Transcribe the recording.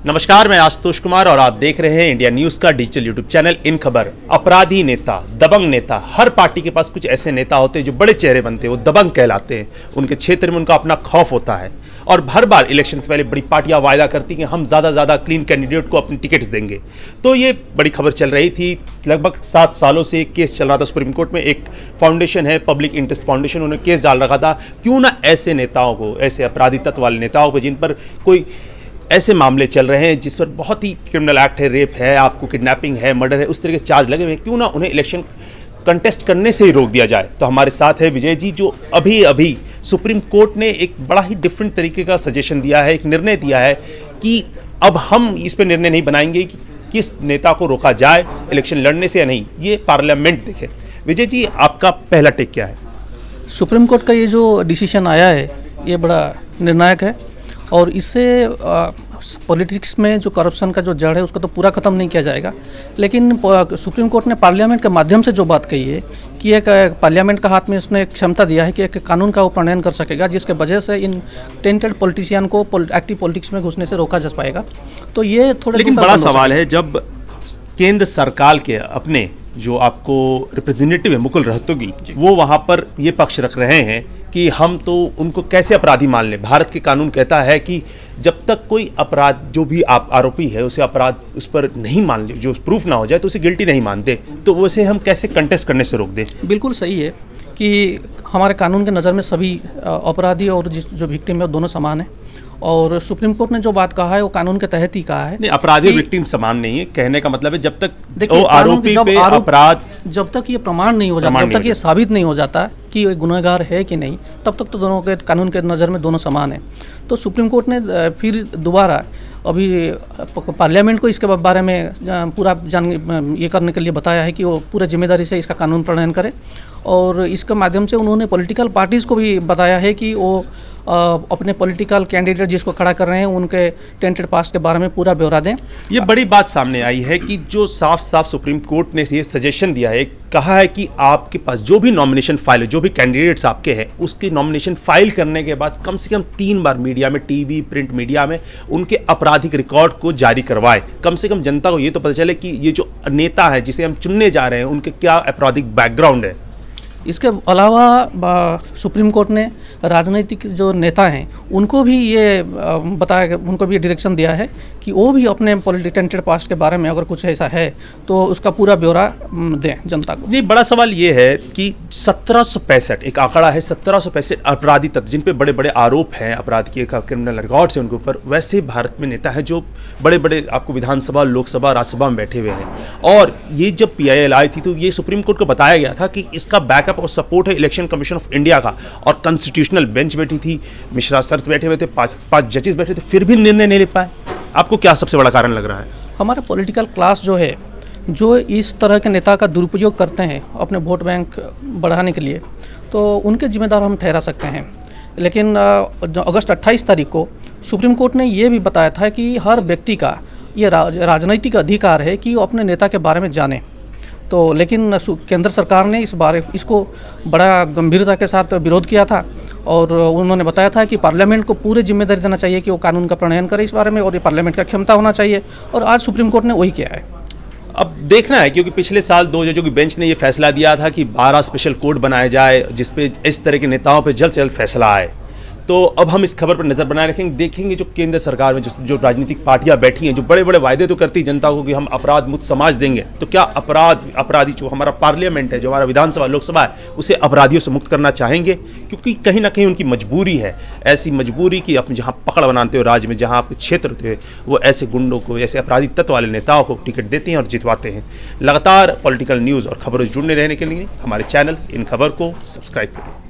नमस्कार, मैं आशुतोष कुमार और आप देख रहे हैं इंडिया न्यूज का डिजिटल यूट्यूब चैनल इन खबर। अपराधी नेता, दबंग नेता, हर पार्टी के पास कुछ ऐसे नेता होते हैं जो बड़े चेहरे बनते हैं, वो दबंग कहलाते हैं। उनके क्षेत्र में उनका अपना खौफ होता है और हर बार इलेक्शन से पहले बड़ी पार्टियां वायदा करती हैं कि हम ज़्यादा क्लीन कैंडिडेट को अपनी टिकट्स देंगे। तो ये बड़ी खबर चल रही थी, लगभग 7 सालों से एक केस चल रहा था सुप्रीम कोर्ट में। एक फाउंडेशन है, पब्लिक इंटरेस्ट फाउंडेशन, उन्होंने केस डाल रखा था, क्यों ना ऐसे नेताओं को, ऐसे अपराधी तत्व वाले नेताओं को जिन पर कोई ऐसे मामले चल रहे हैं जिस पर बहुत ही क्रिमिनल एक्ट है, रेप है, आपको किडनैपिंग है, मर्डर है, उस तरह के चार्ज लगे हुए हैं, क्यों ना उन्हें इलेक्शन कंटेस्ट करने से ही रोक दिया जाए। तो हमारे साथ है विजय जी, जो अभी सुप्रीम कोर्ट ने एक बड़ा ही डिफरेंट तरीके का सजेशन दिया है, एक निर्णय दिया है कि अब हम इस पर निर्णय नहीं बनाएंगे कि किस नेता को रोका जाए इलेक्शन लड़ने से या नहीं, ये पार्लियामेंट देखे। विजय जी, आपका पहला टेक क्या है? सुप्रीम कोर्ट का ये जो डिसीजन आया है ये बड़ा निर्णायक है और इससे पॉलिटिक्स में जो करप्शन का जो जड़ है उसको तो पूरा ख़त्म नहीं किया जाएगा, लेकिन सुप्रीम कोर्ट ने पार्लियामेंट के माध्यम से जो बात कही है कि एक पार्लियामेंट का हाथ में उसने एक क्षमता दिया है कि एक कानून का वो प्रणयन कर सकेगा जिसके वजह से इन टेंटेड पॉलिटिशियन को एक्टिव पॉलिटिक्स में घुसने से रोका जा पाएगा। तो ये थोड़ा लेकिन बड़ा सवाल है, जब केंद्र सरकार के अपने जो आपको रिप्रेजेंटेटिव है मुकुल रोहतगी, वो वहाँ पर ये पक्ष रख रहे हैं कि हम तो उनको कैसे अपराधी मान लें। भारत के कानून कहता है कि जब तक कोई अपराध, जो भी आरोपी है उसे अपराध उस पर नहीं मान ले, जो प्रूफ ना हो जाए तो उसे गिल्टी नहीं मानते, तो वैसे हम कैसे कंटेस्ट करने से रोक दें? बिल्कुल सही है कि हमारे कानून के नज़र में सभी अपराधी और जो विक्टिम है दोनों समान है और सुप्रीम कोर्ट ने जो बात कहा है वो कानून के तहत ही कहा है। नहीं, अपराधी और विक्टिम समान नहीं है, कहने का मतलब है जब तक वो आरोपी पे अपराध, जब तक ये प्रमाण नहीं हो जाता, जब तक ये साबित नहीं हो जाता कि ये गुनहगार है कि नहीं, तब तक तो दोनों के कानून के नज़र में दोनों समान है। तो सुप्रीम कोर्ट ने फिर दोबारा अभी पार्लियामेंट को इसके बारे में पूरा ये करने के लिए बताया है कि वो पूरा जिम्मेदारी से इसका कानून प्रणयन करे और इसके माध्यम से उन्होंने पॉलिटिकल पार्टीज़ को भी बताया है कि वो अपने पॉलिटिकल कैंडिडेट जिसको खड़ा कर रहे हैं उनके टेंटेड पास्ट के बारे में पूरा ब्यौरा दें। ये बड़ी बात सामने आई है कि जो साफ सुप्रीम कोर्ट ने ये सजेशन दिया है, कहा है कि आपके पास जो भी नॉमिनेशन फाइल है, जो भी कैंडिडेट्स आपके हैं, उसकी नॉमिनेशन फाइल करने के बाद कम से कम 3 बार मीडिया में, टीवी, प्रिंट मीडिया में उनके आपराधिक रिकॉर्ड को जारी करवाए। कम से कम जनता को ये तो पता चले कि ये जो नेता है जिसे हम चुनने जा रहे हैं उनके क्या आपराधिक बैकग्राउंड है। इसके अलावा सुप्रीम कोर्ट ने राजनीतिक जो नेता हैं उनको भी ये बताया, उनको भी ये दिया है कि वो भी अपने टेंटेड पास्ट के बारे में अगर कुछ ऐसा है तो उसका पूरा ब्यौरा दें जनता को। नहीं, बड़ा सवाल ये है कि 1765 एक आंकड़ा है, 1765 अपराधी तत्व जिन पे बड़े बड़े आरोप हैं, अपराध के क्रिमिनल रिकॉर्ड्स हैं उनके ऊपर, वैसे भारत में नेता है जो बड़े आपको विधानसभा, लोकसभा, राज्यसभा में बैठे हुए हैं। और ये जब PIL आई थी तो ये सुप्रीम कोर्ट को बताया गया था कि इसका बैकअप और सपोर्ट है इलेक्शन कमीशन ऑफ इंडिया का, और कॉन्स्टिट्यूशनल बेंच बैठी थी, मिश्रा सर बैठे हुए थे, 5 जजेस बैठे थे, फिर भी निर्णय नहीं ले पाए। आपको क्या सबसे बड़ा कारण लग रहा है? हमारा पॉलिटिकल क्लास जो है, जो इस तरह के नेता का दुरुपयोग करते हैं अपने वोट बैंक बढ़ाने के लिए, तो उनके जिम्मेदार हम ठहरा सकते हैं। लेकिन अगस्त 28 तारीख को सुप्रीम कोर्ट ने ये भी बताया था कि हर व्यक्ति का ये राजनीतिक अधिकार है कि वो अपने नेता के बारे में जाने। तो लेकिन केंद्र सरकार ने इसको बड़ा गंभीरता के साथ विरोध किया था और उन्होंने बताया था कि पार्लियामेंट को पूरी जिम्मेदारी देना चाहिए कि वो कानून का प्रणयन करे इस बारे में, और ये पार्लियामेंट का क्षमता होना चाहिए, और आज सुप्रीम कोर्ट ने वही किया है। अब देखना है, क्योंकि पिछले साल 2 जजों की बेंच ने ये फैसला दिया था कि 12 स्पेशल कोर्ट बनाए जाए जिसपे इस तरह के नेताओं पर जल्द से जल्द फैसला आए। तो अब हम इस खबर पर नज़र बनाए रखेंगे, देखेंगे जो केंद्र सरकार में जो राजनीतिक पार्टियां बैठी हैं, जो बड़े वायदे तो करती जनता को कि हम अपराध मुक्त समाज देंगे, तो क्या अपराधी जो हमारा पार्लियामेंट है, जो हमारा विधानसभा, लोकसभा है, उसे अपराधियों से मुक्त करना चाहेंगे? क्योंकि कहीं ना कहीं उनकी मजबूरी है, ऐसी मजबूरी कि अपने जहाँ पकड़ बनाते हो राज्य में, जहाँ आपके क्षेत्र थे, वो ऐसे गुंडों को, ऐसे अपराधी तत्व वाले नेताओं को टिकट देते हैं और जितवाते हैं। लगातार पॉलिटिकल न्यूज़ और खबरों से जुड़ने रहने के लिए हमारे चैनल इन खबर को सब्सक्राइब करें।